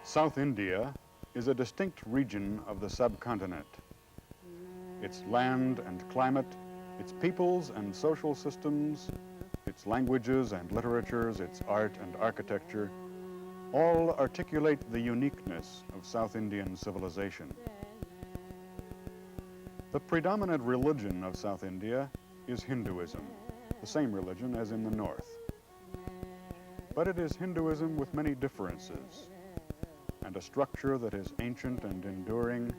South India is a distinct region of the subcontinent. Its land and climate, its peoples and social systems, its languages and literatures, its art and architecture, all articulate the uniqueness of South Indian civilization. The predominant religion of South India is Hinduism, the same religion as in the north. But it is Hinduism with many differences, and a structure that is ancient and enduring,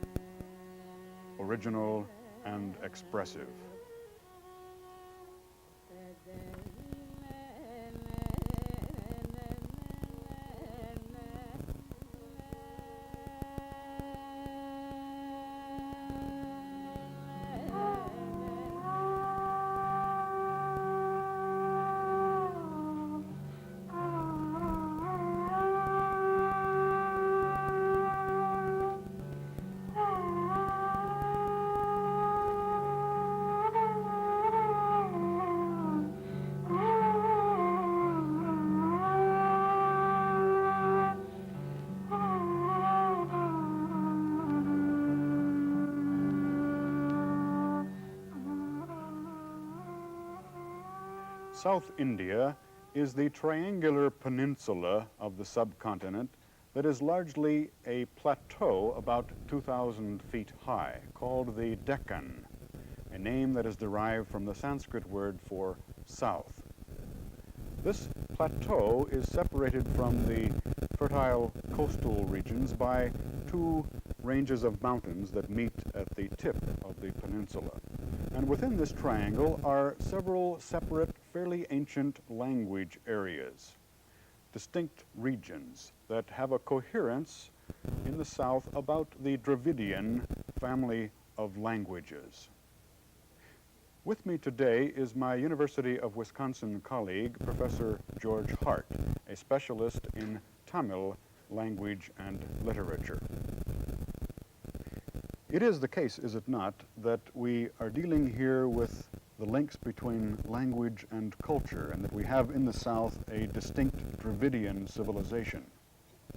original and expressive. South India is the triangular peninsula of the subcontinent that is largely a plateau about 2,000 feet high, called the Deccan, a name that is derived from the Sanskrit word for south. This plateau is separated from the fertile coastal regions by two ranges of mountains that meet at the tip of the peninsula. And within this triangle are several separate, fairly ancient language areas, distinct regions that have a coherence in the south about the Dravidian family of languages. With me today is my University of Wisconsin colleague, Professor George Hart, a specialist in Tamil language and literature. It is the case, is it not, that we are dealing here with the links between language and culture, and that we have in the South a distinct Dravidian civilization?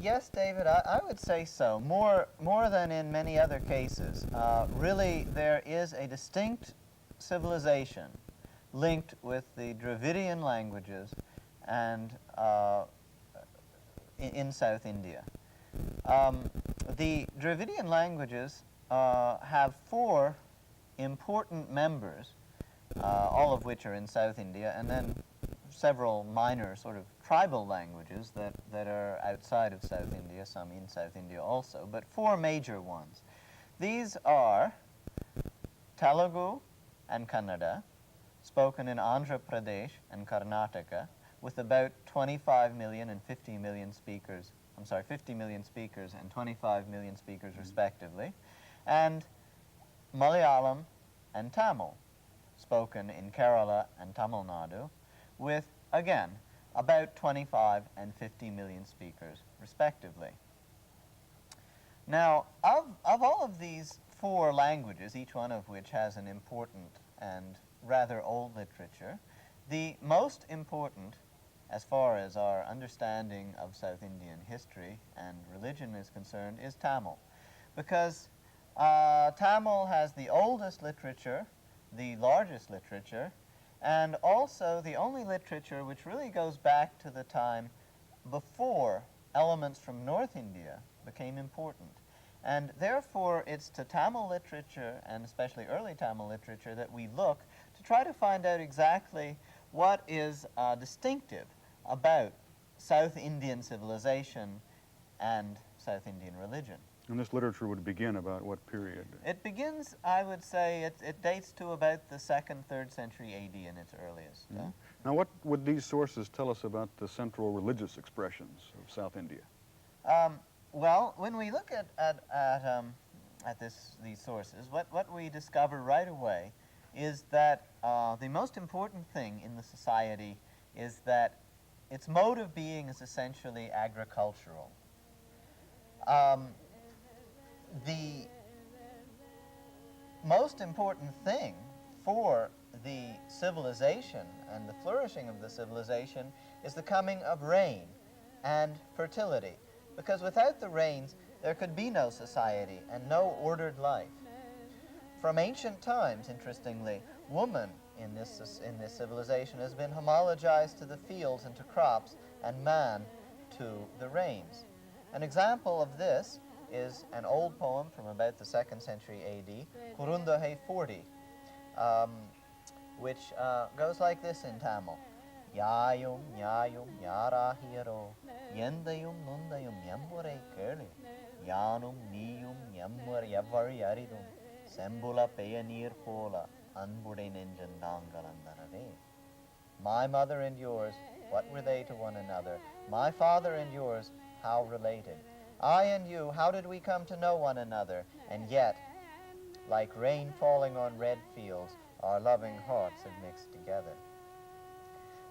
Yes, David, I would say so. More than in many other cases. Really, there is a distinct civilization linked with the Dravidian languages and in South India. The Dravidian languages have four important members, all of which are in South India, and then several minor sort of tribal languages that are outside of South India, some in South India also, but four major ones. These are Telugu and Kannada, spoken in Andhra Pradesh and Karnataka, with about 25 million and 50 million speakers, 50 million speakers and 25 million speakers respectively, and Malayalam and Tamil, spoken in Kerala and Tamil Nadu, with, again, about 25 and 50 million speakers respectively. Now, of all of these four languages, each one of which has an important and rather old literature, the most important, as far as our understanding of South Indian history and religion is concerned, is Tamil, because Tamil has the oldest literature, the largest literature, and also the only literature which really goes back to the time before elements from North India became important. And therefore, it's to Tamil literature, and especially early Tamil literature, that we look to try to find out exactly what is distinctive about South Indian civilization and South Indian religion. And this literature would begin about what period? It begins, I would say, it dates to about the 2nd, 3rd century AD in its earliest. Mm-hmm. Now, what would these sources tell us about the central religious expressions of South India? Well, when we look at these sources, what we discover right away is that the most important thing in the society is that its mode of being is essentially agricultural. The most important thing for the civilization and the flourishing of the civilization is the coming of rain and fertility. because without the rains there could be no society and no ordered life. From ancient times, interestingly, woman in this civilization has been homologized to the fields and to crops, and man to the rains. An example of this is an old poem from about the 2nd century A.D., Kurundahe 40, which goes like this in Tamil. Yayum, yayum, yarahiro, yendayum, nundayum, yambure kele, yanum, niyum, yamvar, yavari aridum, sembula peyanir pola, anbude nenjandangalandarave. My mother and yours, what were they to one another? My father and yours, how related? I and you, how did we come to know one another? And yet, like rain falling on red fields, our loving hearts have mixed together.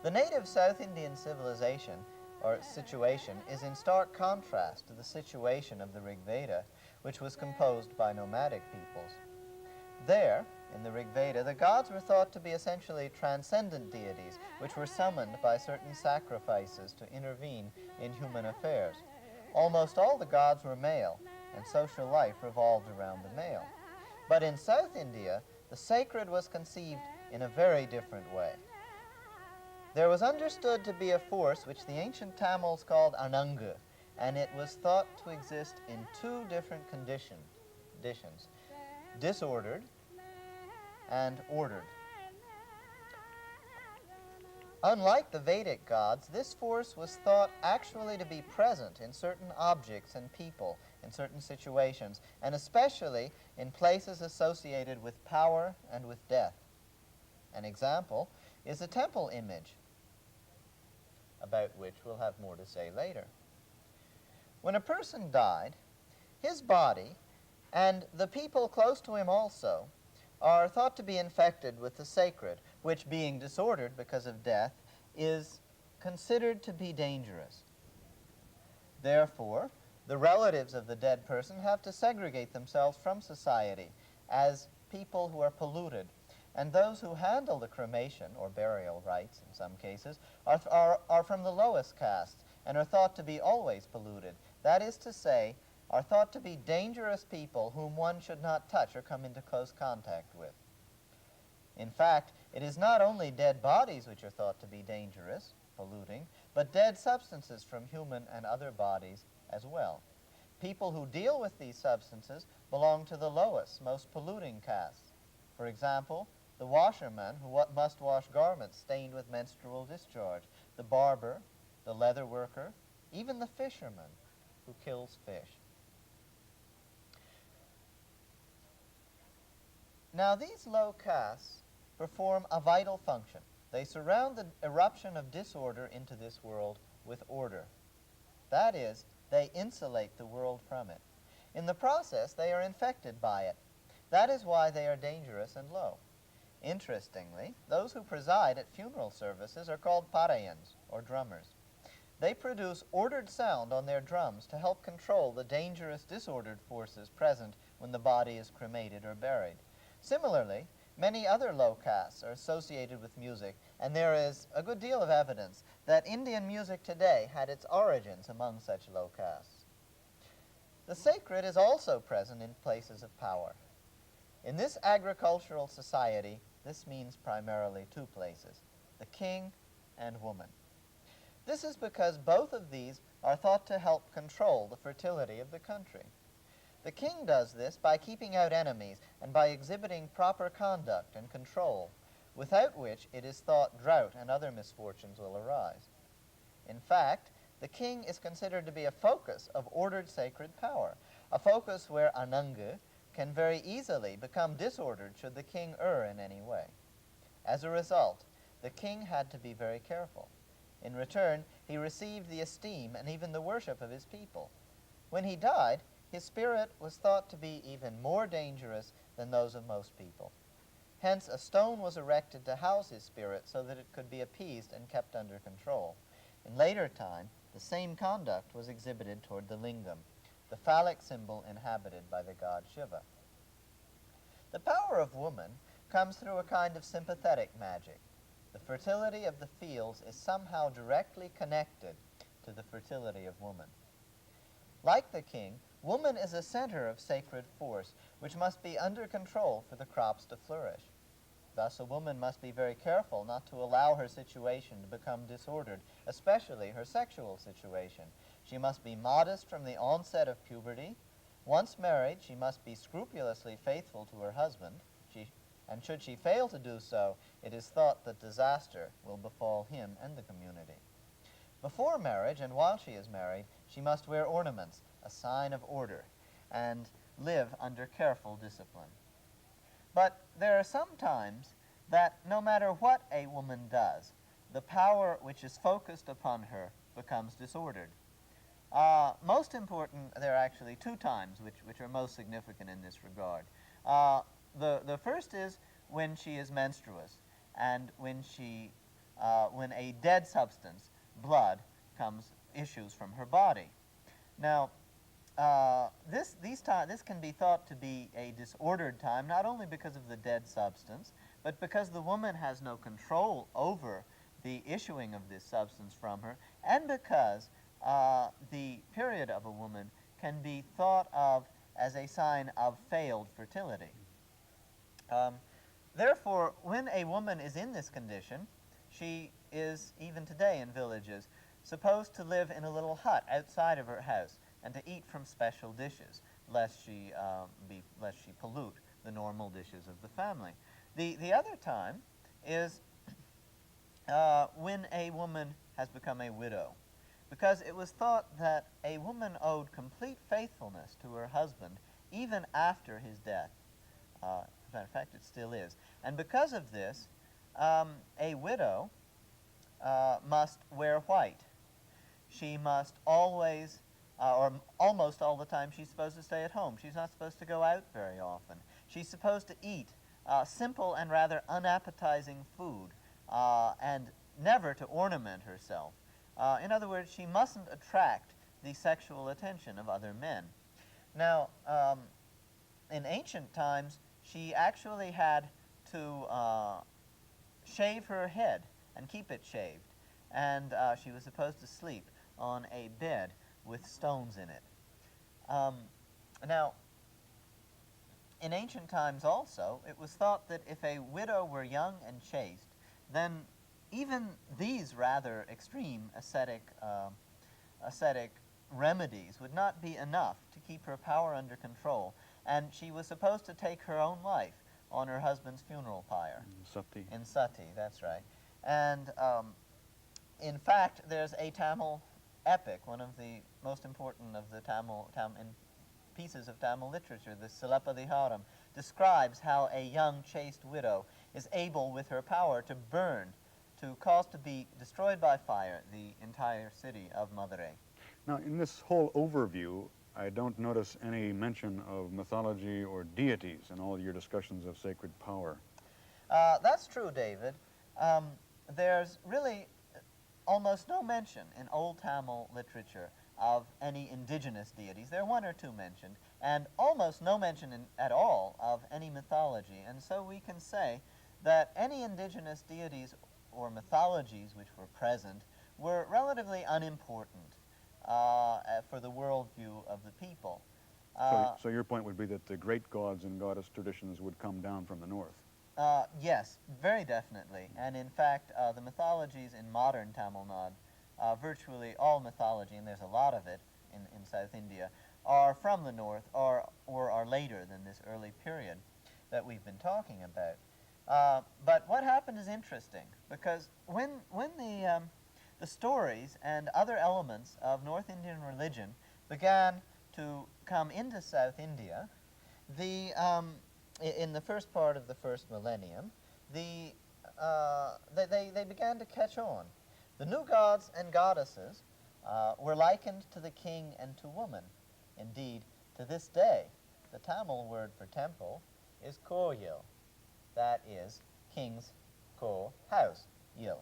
The native South Indian civilization, or situation, is in stark contrast to the situation of the Rig Veda, which was composed by nomadic peoples. There, in the Rig Veda, the gods were thought to be essentially transcendent deities, which were summoned by certain sacrifices to intervene in human affairs. Almost all the gods were male, and social life revolved around the male. But in South India, the sacred was conceived in a very different way. There was understood to be a force which the ancient Tamils called Ananga, and it was thought to exist in two different conditions, disordered and ordered. Unlike the Vedic gods, this force was thought actually to be present in certain objects and people, in certain situations, and especially in places associated with power and with death. An example is a temple image, about which we'll have more to say later. When a person died, his body, and the people close to him also, are thought to be infected with the sacred, which, being disordered because of death, is considered to be dangerous. Therefore, the relatives of the dead person have to segregate themselves from society as people who are polluted, and those who handle the cremation, or burial rites in some cases, are from the lowest castes and are thought to be always polluted. That is to say, are thought to be dangerous people whom one should not touch or come into close contact with. In fact, it is not only dead bodies which are thought to be dangerous, polluting, but dead substances from human and other bodies as well. People who deal with these substances belong to the lowest, most polluting castes. For example, the washerman who must wash garments stained with menstrual discharge, the barber, the leather worker, even the fisherman who kills fish. Now, these low castes perform a vital function. They surround the eruption of disorder into this world with order. That is, they insulate the world from it. In the process, they are infected by it. That is why they are dangerous and low. Interestingly, those who preside at funeral services are called parayans, or drummers. They produce ordered sound on their drums to help control the dangerous disordered forces present when the body is cremated or buried. Similarly, many other low castes are associated with music, and there is a good deal of evidence that Indian music today had its origins among such low castes. The sacred is also present in places of power. In this agricultural society, this means primarily two places, the king and woman. This is because both of these are thought to help control the fertility of the country. The king does this by keeping out enemies and by exhibiting proper conduct and control, without which it is thought drought and other misfortunes will arise. In fact, the king is considered to be a focus of ordered sacred power, a focus where Ananga can very easily become disordered should the king err in any way. As a result, the king had to be very careful. In return, he received the esteem and even the worship of his people. When he died, his spirit was thought to be even more dangerous than those of most people. Hence, a stone was erected to house his spirit so that it could be appeased and kept under control. In later time, the same conduct was exhibited toward the lingam, the phallic symbol inhabited by the god Shiva. The power of woman comes through a kind of sympathetic magic. The fertility of the fields is somehow directly connected to the fertility of woman. Like the king, woman is a center of sacred force, which must be under control for the crops to flourish. Thus, a woman must be very careful not to allow her situation to become disordered, especially her sexual situation. She must be modest from the onset of puberty. Once married, she must be scrupulously faithful to her husband, and should she fail to do so, it is thought that disaster will befall him and the community. Before marriage and while she is married, she must wear ornaments, a sign of order, and live under careful discipline. But there are some times that no matter what a woman does, the power which is focused upon her becomes disordered. Most important, there are actually two times which are most significant in this regard. The first is when she is menstruous, and when a dead substance, blood, issues from her body. Now, this can be thought to be a disordered time, not only because of the dead substance, but because the woman has no control over the issuing of this substance from her, and because the period of a woman can be thought of as a sign of failed fertility. Therefore, when a woman is in this condition, she is, even today in villages, supposed to live in a little hut outside of her house and to eat from special dishes, lest she pollute the normal dishes of the family. The other time is when a woman has become a widow, because it was thought that a woman owed complete faithfulness to her husband even after his death. As a matter of fact, it still is. And because of this, a widow must wear white. She must always, or almost all the time, she's supposed to stay at home. She's not supposed to go out very often. She's supposed to eat simple and rather unappetizing food, and never to ornament herself. In other words, she mustn't attract the sexual attention of other men. Now, in ancient times, she actually had to shave her head and keep it shaved, and she was supposed to sleep on a bed with stones in it. Now, in ancient times also, it was thought that if a widow were young and chaste, then even these rather extreme ascetic remedies would not be enough to keep her power under control, and she was supposed to take her own life on her husband's funeral pyre. Sati. In sati, that's right. And in fact, there's a Tamil epic, one of the most important of the pieces of Tamil literature, the Silappadiharam, describes how a young chaste widow is able, with her power, to cause to be destroyed by fire the entire city of Madurai. Now, in this whole overview, I don't notice any mention of mythology or deities in all your discussions of sacred power. That's true, David. There's really almost no mention in Old Tamil literature of any indigenous deities. There are one or two mentioned, and almost no mention at all of any mythology. And so we can say that any indigenous deities or mythologies which were present were relatively unimportant for the worldview of the people. So your point would be that the great gods and goddess traditions would come down from the north? Yes, very definitely. And in fact, the mythologies in modern Tamil Nadu, virtually all mythology, and there's a lot of it in South India, are from the north or are later than this early period that we've been talking about. But what happened is interesting, because when the stories and other elements of North Indian religion began to come into South India, in the first part of the first millennium, they began to catch on. The new gods and goddesses were likened to the king and to woman. Indeed, to this day, the Tamil word for temple is koyil. That is king's ko, house, yil.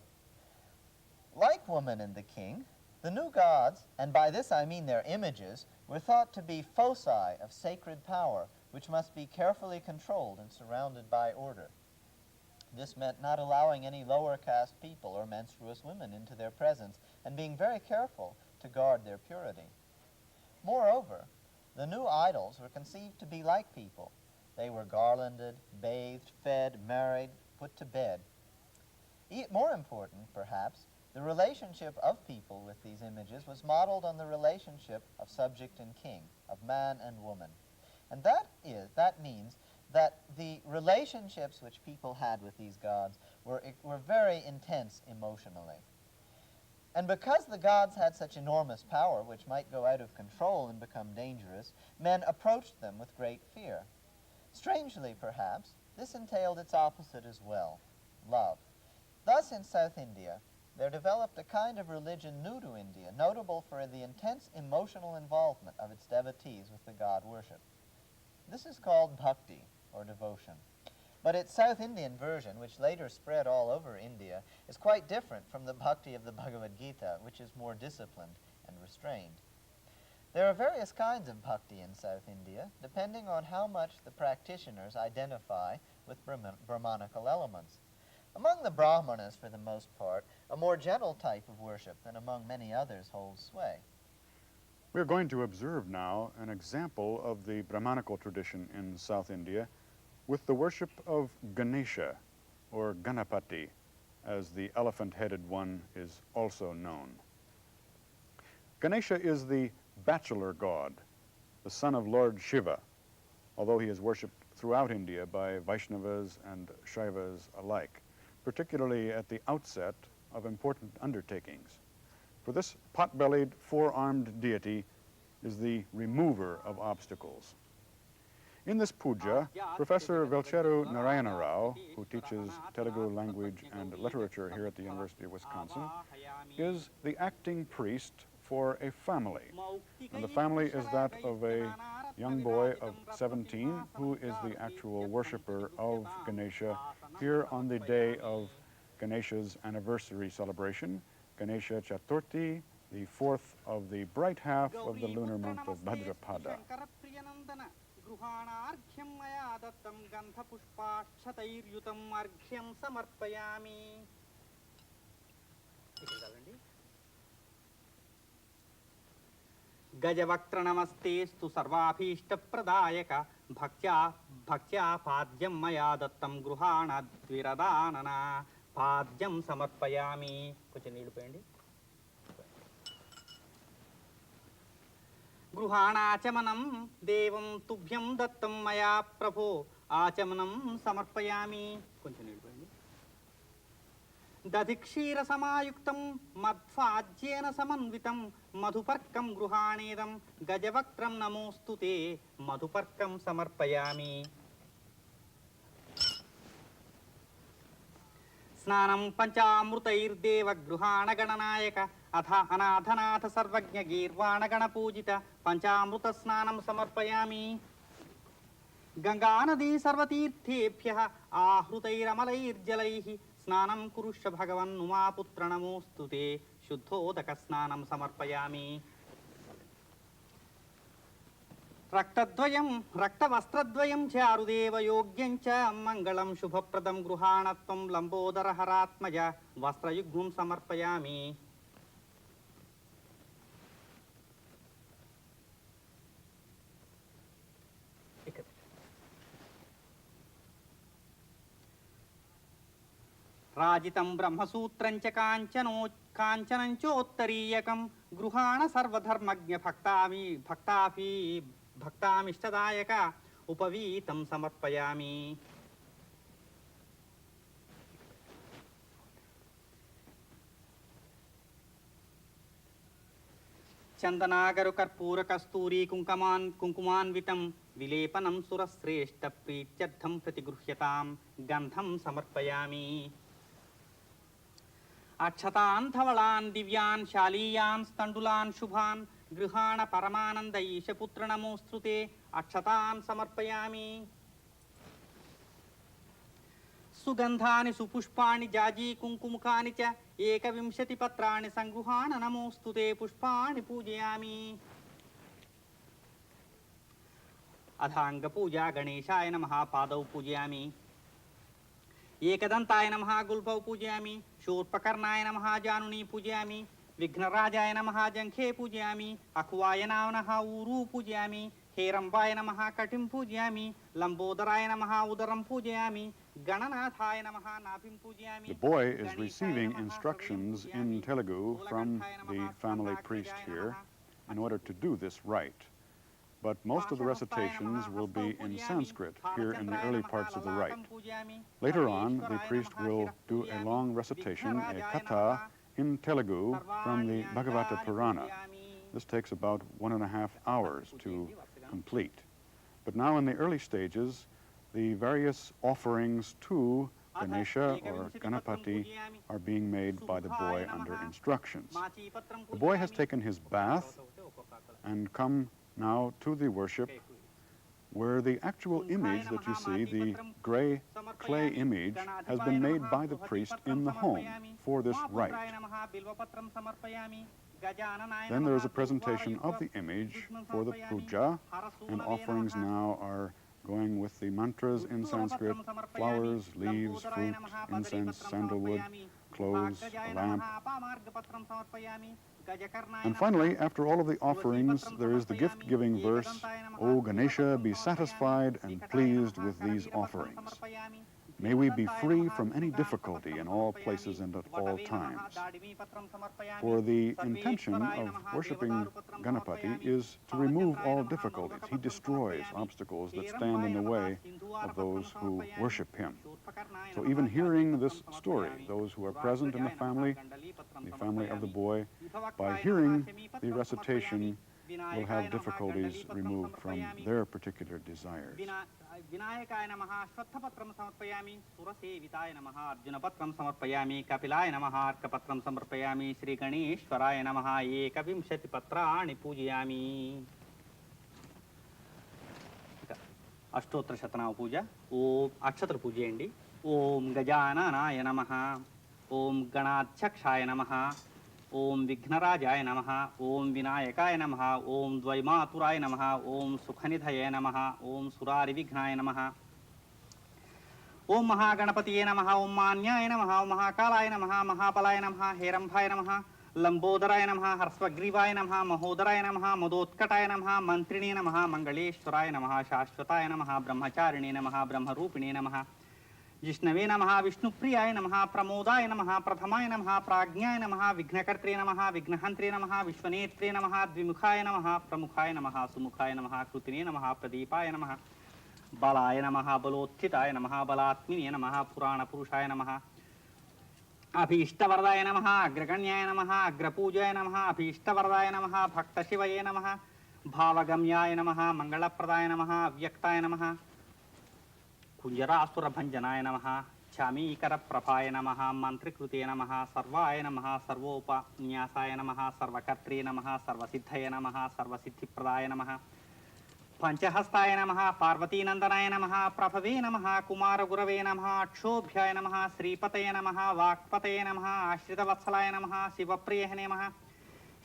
Like woman and the king, the new gods, and by this I mean their images, were thought to be foci of sacred power, which must be carefully controlled and surrounded by order. This meant not allowing any lower caste people or menstruous women into their presence, and being very careful to guard their purity. Moreover, the new idols were conceived to be like people. They were garlanded, bathed, fed, married, put to bed. More important, perhaps, the relationship of people with these images was modeled on the relationship of subject and king, of man and woman. And that means that the relationships which people had with these gods were very intense emotionally. And because the gods had such enormous power, which might go out of control and become dangerous, men approached them with great fear. Strangely, perhaps, this entailed its opposite as well, love. Thus, in South India, there developed a kind of religion new to India, notable for the intense emotional involvement of its devotees with the god worship. This is called bhakti, or devotion. But its South Indian version, which later spread all over India, is quite different from the bhakti of the Bhagavad Gita, which is more disciplined and restrained. There are various kinds of bhakti in South India, depending on how much the practitioners identify with Brahmanical elements. Among the Brahmanas, for the most part, a more gentle type of worship than among many others holds sway. We're going to observe now an example of the Brahmanical tradition in South India with the worship of Ganesha, or Ganapati, as the elephant-headed one is also known. Ganesha is the bachelor god, the son of Lord Shiva, although he is worshipped throughout India by Vaishnavas and Shaivas alike, particularly at the outset of important undertakings. For this pot-bellied, four-armed deity is the remover of obstacles. In this puja, Professor Velcheru Narayanarao, who teaches Telugu language and literature here at the University of Wisconsin, is the acting priest for a family. And the family is that of a young boy of 17 who is the actual worshiper of Ganesha here on the day of Ganesha's anniversary celebration, Ganesha Chaturthi, the fourth of the bright half of the lunar month of Bhadrapada. Gajavaktra namastestu sarvabhishta pradayaka bhaktya padyam maya dattam gruhana dviradanana padyam samarpayami. Konచెం నీళ్లు పోయండి. గృహాణాచమనం దేవం తుభ్యం దత్తం మయా ప్రభో ఆచమనం సమర్పయామి. కొంచెం నీళ్లు పోయండి. దధిక్షీర సమాయుక్తం మధ్వాజ్యేన సమన్వితం మధుపర్కం గృహాణేదం గజవక్త్రం నమోస్తుతే మధుపర్కం సమర్పయామి. స్నానం పంచామృతైర్దేవ గృహాణ గణనాయక అథ అనాథనాథ సర్వజ్ఞ గీర్వాణ గణపూజిత పంచామృత స్నానం సమర్పయామి. గంగానదీ సర్వతీర్థేభ్యః ఆహృతైరమలైర్జలైః స్నానం కురుష్య భగవన్ ఉమాపుత్ర నమోస్తుతే శుద్ధోదక స్నానం సమర్పయామి. రక్తవస్త్రద్వయం చారుదేవ యోగ్యం చ మంగళం శుభప్రదం గృహాణత్వం లంబోదరహరాత్మజ వస్త్రయుగ్మం సమర్పయామి. రాజితం బ్రహ్మసూత్రం చ కాంచనం చోత్తరీయకం గృహాణ సర్వధర్మజ్ఞ భక్తామిష్టదాయక ఉపవీతం సమర్పయామి. చందనాగరు కర్పూర కస్తూరీ కుంకుమాన్వితం విలేపనం సురశ్రేష్ఠ ప్రీత్యర్థం ప్రతిగృహ్యతాం గంధం సమర్పయామి. అక్షతాన్ ధవళాన్ దివ్యాన్ శాలీయాన్ స్థండులాన్ శుభాన్ గృహాణ పరమానంద ఈశపుత్ర నమోస్తుతే అక్షతాన్ సమర్పయామి. సుగంధాని సుపుష్పాణి జాజీ కుంకుముకాని చ ఏకవింశతి పత్రాణి సంగృహాణ నమోస్తుతే పుష్పాణి పూజయామి. అథాంగ పూజా గణేశాయ నమః పాదౌ పూజయామి. ఏకదంతాయ నమః గుల్ఫౌ పూజయామి. శూర్పకర్ణాయ నమః జానుని పూజయామి. विघ्नराजाय नमः जंखे पूजयामि अखवाय नमः ऊरू पूजयामि हेरंबाय नमः कटिं पूजयामि लंबोदराय नमः उदरं पूजयामि गणनाथाय नमः नाभिं पूजयामि. The boy is receiving instructions in Telugu from the family priest here in order to do this rite. But most of the recitations will be in Sanskrit here in the early parts of the rite. Later on, the priest will do a long recitation, a katha, in Telugu from the Bhagavata Purana. This takes about 1.5 hours to complete. But now in the early stages, the various offerings to Ganesha or Ganapati are being made by the boy under instructions. The boy has taken his bath and come now to the worship where the actual image that you see, the gray clay image, has been made by the priest in the home for this rite. Then there is a presentation of the image for the puja, and offerings now are going with the mantras in Sanskrit: flowers, leaves, fruit, incense, sandalwood, clothes, a lamp. And finally, after all of the offerings, there is the gift-giving verse, "O Ganesha, be satisfied and pleased with these offerings. May we be free from any difficulty in all places and at all times." For the intention of worshiping Ganapati is to remove all difficulties. He destroys obstacles that stand in the way of those who worship him. So even hearing this story, those who are present in the family of the boy, by hearing the recitation, will have difficulties removed from their particular desires. विनायकाय नमः श्वत्थपत्रं समर्पयामि सुरसेविताय नमः अर्जुनपत्रं समर्पयामि कपिलाय नमः अर्कपत्रं समर्पयामि श्रीगणेश्वराय नमः 21 पत्राणि पूजयामि. अष्टोत्तर शतनाम पूजा. ओम अक्षत्र पूजयंడి. ओम गजाननाय नमः. ओम गणाध्यक्षाय नमः. ओम विघ्नराजाय नमः. ओम विनायकाय नमः. ओम द्वैमातुराय नमः. ओम सुखनिधये नमः. ओम सुरारिविघ्नाय नमः. ओम महागणपतिये नमः. ओम मान्याय नमः. ओम महाकालाय नमः. महाबलाय नमः. हेरंभाय नमः. लंबोदराय नमः. हर्षग्रीवाय नमः. महोदराय नमः. मदोत्कटाय नमः. मंत्रिणे नमः. मंगलेश्वराय नमः. शाश्वताय नमः. ब्रह्मचारिणे नमः. ब्रह्मरूपिणे नमः. जिष्णवे नमः. विष्णुप्रियाय नमः. प्रमोदाय नमः. प्रथमाय नमः. प्राज्ञाय नमः. विघ्नकर्त्रे नमः. विघ्नहन्त्रे नमः. विश्वनेत्रे नमः. द्विमुखाय नमः. प्रमुखाय नमः. सुमुखाय नमः. कृतिने नमः. प्रदीपाय नमः. बलाय नमः. बलोत्थिताय नमः. बलात्मिने नमः. पुराणपुरुषाय नमः. अभीष्टवरदाय नमः. अग्रगण्याय नमः. अग्रपूजाय नमः. अभीष्टवरदाय नमः. भक्तशिवये नमः. भावगम्याय नमः. मंगलप्रदाय नमः. अव्यक्ताय नमः. कुंजरासुरभंजनाय नमः. क्षमीकरप्रभाय नमः. मंत्रिकृते नमः. सर्वाय नमः. सर्वोपन्यासाय नमः. सर्वकर्त्रे नमः. सर्वसिद्धये नमः. सर्वसिद्धिप्रदाय नमः. पंचहस्ताय नमः. पार्वतीनंदनाय नमः. प्रभवे नमः. कुमारगुरवे नमः. अक्षोभ्याय नमः. श्रीपतये नमः. वाक्पतये नमः. आश्रितवत्सलाय नमः. शिवप्रिये नमः.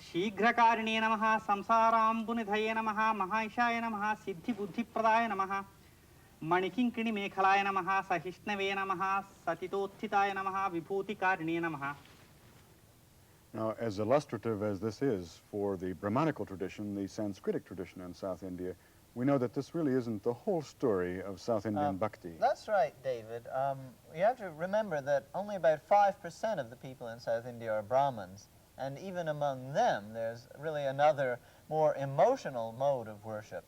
शीघ्रकारिणे नमः. संसाराम्बुनिधये नमः. महाईशाय नमः. सिद्धिबुद्धिप्रदाय नमः. मणिकिंकिणी मेखलाय नमः. सहिष्णवे नमः. सतितोत्थिताय नमः. विभूतिकारिणे नमः. Now, as illustrative as this is for the Brahmanical tradition, the Sanskritic tradition in South India, we know that this really isn't the whole story of South Indian bhakti. That's right, David. You have to remember that only about 5% of the people in South India are Brahmins, and even among them, there's really another more emotional mode of worship,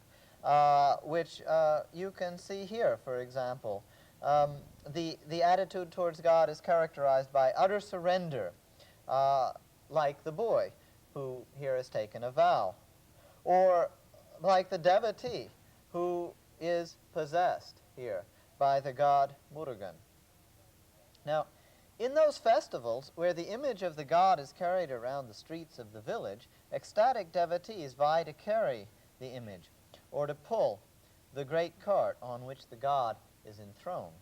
which you can see here, for example. The attitude towards God is characterized by utter surrender, like the boy who here has taken a vow, or like the devotee who is possessed here by the god Murugan. Now, in those festivals where the image of the god is carried around the streets of the village, ecstatic devotees vie to carry the image or to pull the great cart on which the god is enthroned.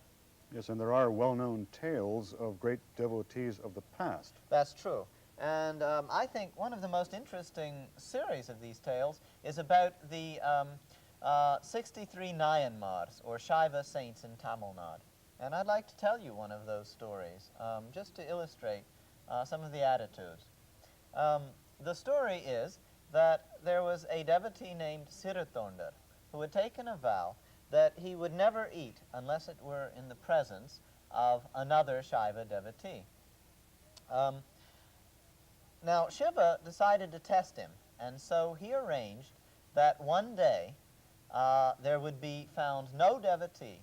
Yes, and there are well-known tales of great devotees of the past. That's true. And I think one of the most interesting series of these tales is about the 63 Nayanmars, or Shaiva saints in Tamil Nadu. And I'd like to tell you one of those stories, just to illustrate some of the attitudes. The story is that there was a devotee named Siratondar who had taken a vow that he would never eat unless it were in the presence of another Shaiva devotee. Now, Shiva decided to test him, and so he arranged that one day there would be found no devotee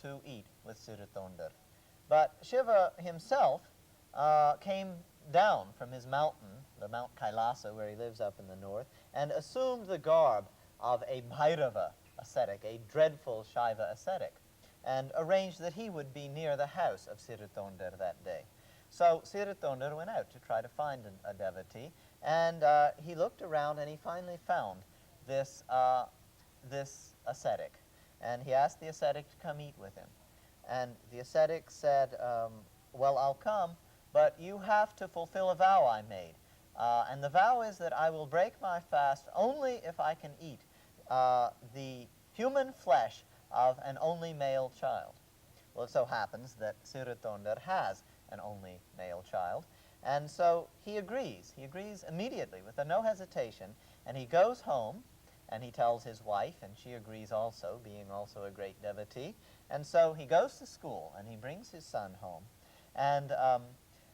to eat with Siratondar. But Shiva himself came down from his mountain, the Mount Kailasa where he lives up in the north, and assumed the garb of a Bhairava ascetic, a dreadful Shaiva ascetic, and arranged that he would be near the house of Siratondar that day. So Siratondar went out to try to find a devotee, and he looked around and he finally found this, this ascetic. And he asked the ascetic to come eat with him. And the ascetic said, well, I'll come, but you have to fulfill a vow I made. And the vow is that I will break my fast only if I can eat the human flesh of an only male child. Well, it so happens that Siratondar has an only male child, and so he agrees. He agrees immediately with no hesitation, and he goes home, and he tells his wife, and she agrees also, being also a great devotee. And so he goes to school, and he brings his son home, and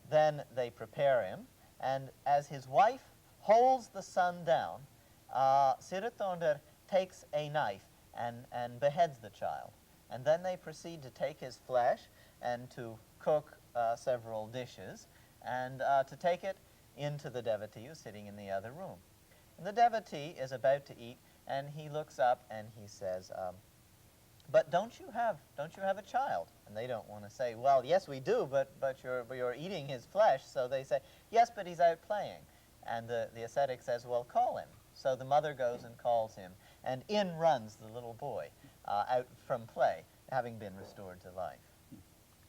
then they prepare him, and as his wife holds the son down, Siratondar takes a knife and beheads the child. And then they proceed to take his flesh and to cook several dishes and to take it into the devotee who's sitting in the other room. And the devotee is about to eat, and he looks up and he says, but don't you have a child? And they don't want to say, well, yes, we do, but you're eating his flesh. So they say, yes, but he's out playing. And the ascetic says, well, call him. So the mother goes and calls him, and in runs the little boy out from play, having been restored to life.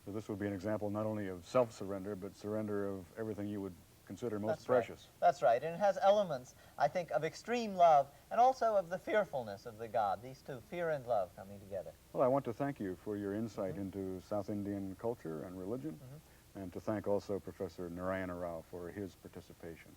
So this would be an example not only of self-surrender, but surrender of everything you would consider most That's precious. Right. That's right. And it has elements, I think, of extreme love and also of the fearfulness of the god. These two, fear and love, coming together. Well, I want to thank you for your insight into South Indian culture and religion, and to thank also Professor Narayanarao for his participation.